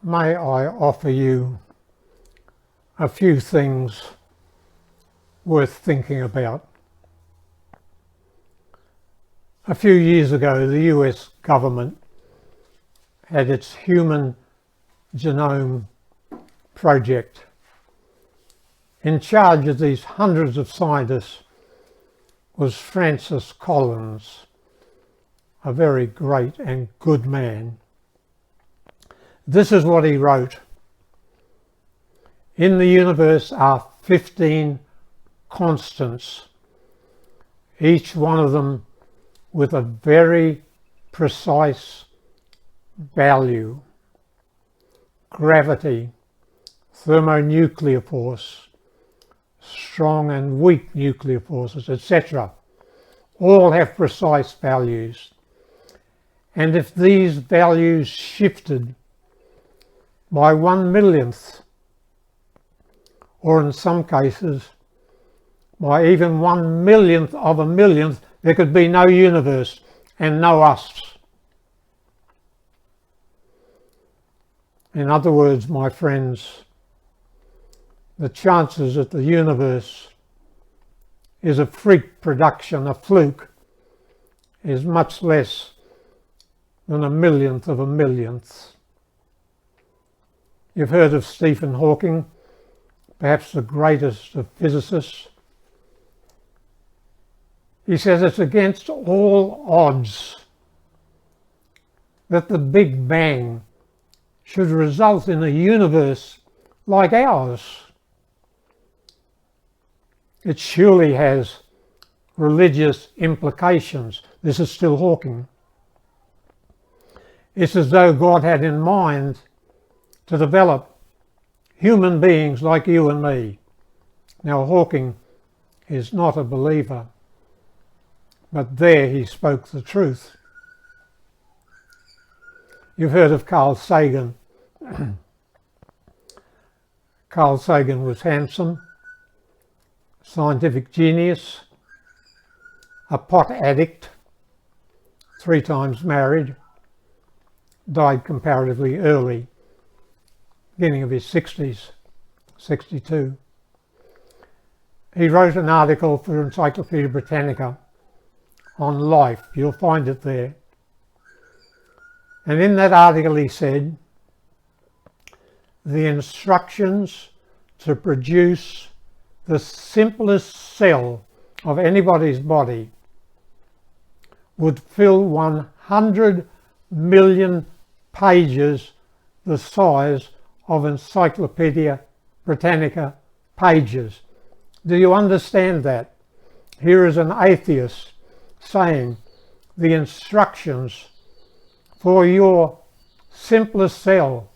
may I offer you a few things worth thinking about. A few years ago, the US government had its Human Genome Project. In charge of these hundreds of scientists was Francis Collins, a very great and good man. This is what he wrote. In the universe are 15 constants, each one of them with a very precise value. Gravity, thermonuclear force, strong and weak nuclear forces, etc. all have precise values. And if these values shifted by 1/1,000th, or in some cases by even 1/1,000,000th of a millionth, there could be no universe and no us. In other words, my friends, the chances that the universe is a freak production, a fluke, is much less than 1/1,000,000th of a millionth. You've heard of Stephen Hawking, perhaps the greatest of physicists. He says it's against all odds that the Big Bang should result in a universe like ours. It surely has religious implications. This is still Hawking. It's as though God had in mind to develop human beings like you and me. Now, Hawking is not a believer, but there he spoke the truth. You've heard of Carl Sagan. Carl Sagan was handsome, scientific genius, a pot addict, 3 times married, died comparatively early, beginning of his 60s, 62. He wrote an article for Encyclopedia Britannica on life. You'll find it there. And in that article he said, the instructions to produce the simplest cell of anybody's body would fill 100 million pages the size of Encyclopedia Britannica pages. Do you understand that? Here is an atheist saying the instructions for your simplest cell,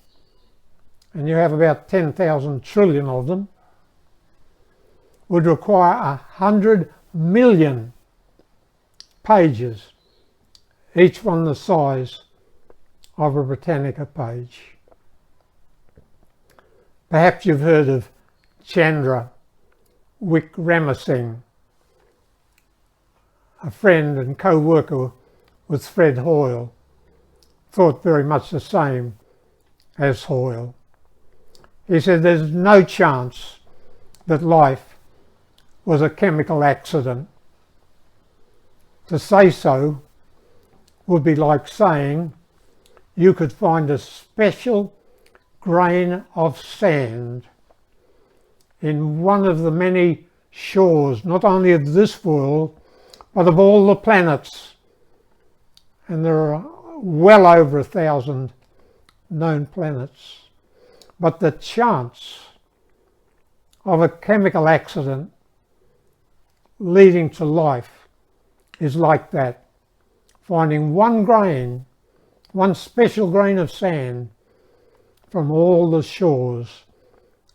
and you have about 10,000 trillion of them, would require 100 million pages, each one the size of a Britannica page. Perhaps you've heard of Chandra Chandrasekaran, a friend and co-worker with Fred Hoyle, thought very much the same as Hoyle. He said there's no chance that life was a chemical accident. To say so would be like saying you could find a special grain of sand in one of the many shores, not only of this world, but of all the planets. And there are well over 1,000 known planets. But the chance of a chemical accident leading to life is like that. Finding one grain, one special grain of sand from all the shores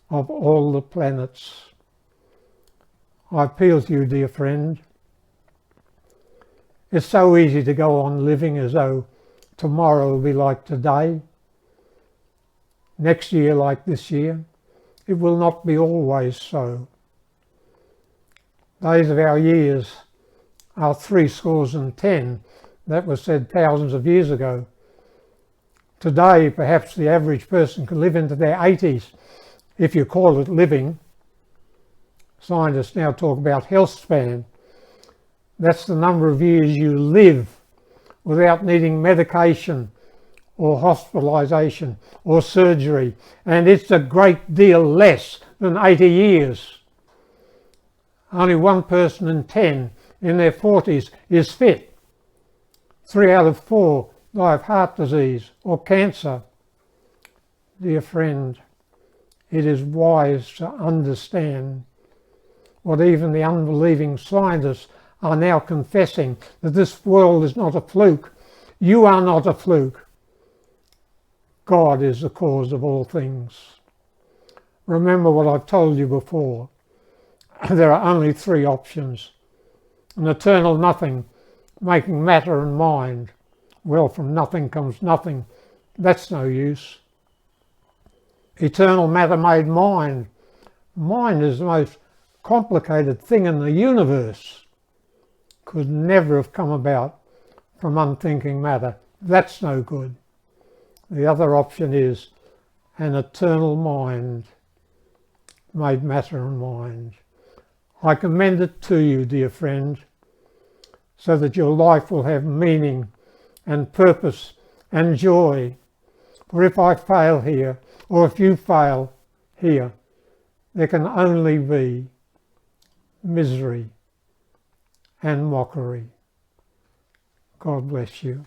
of all the planets. I appeal to you, dear friend. It's so easy to go on living as though tomorrow will be like today, next year like this year. It will not be always so. Days of our years are 70. That was said thousands of years ago. Today, perhaps the average person can live into their 80s, if you call it living. Scientists now talk about health span. That's the number of years you live without needing medication or hospitalisation or surgery, and it's a great deal less than 80 years. Only 1 person in 10 in their 40s is fit. 3 out of 4 die of heart disease or cancer. Dear friend, it is wise to understand what even the unbelieving scientists are now confessing, that this world is not a fluke. You are not a fluke. God is the cause of all things. Remember what I've told you before. There are only 3 options. An eternal nothing, making matter and mind. Well, from nothing comes nothing. That's no use. Eternal matter made mind. Mind is the most complicated thing in the universe. Could never have come about from unthinking matter. That's no good. The other option is an eternal mind made matter and mind. I commend it to you, dear friend, so that your life will have meaning and purpose and joy. For if I fail here, or if you fail here, there can only be misery and mockery. God bless you.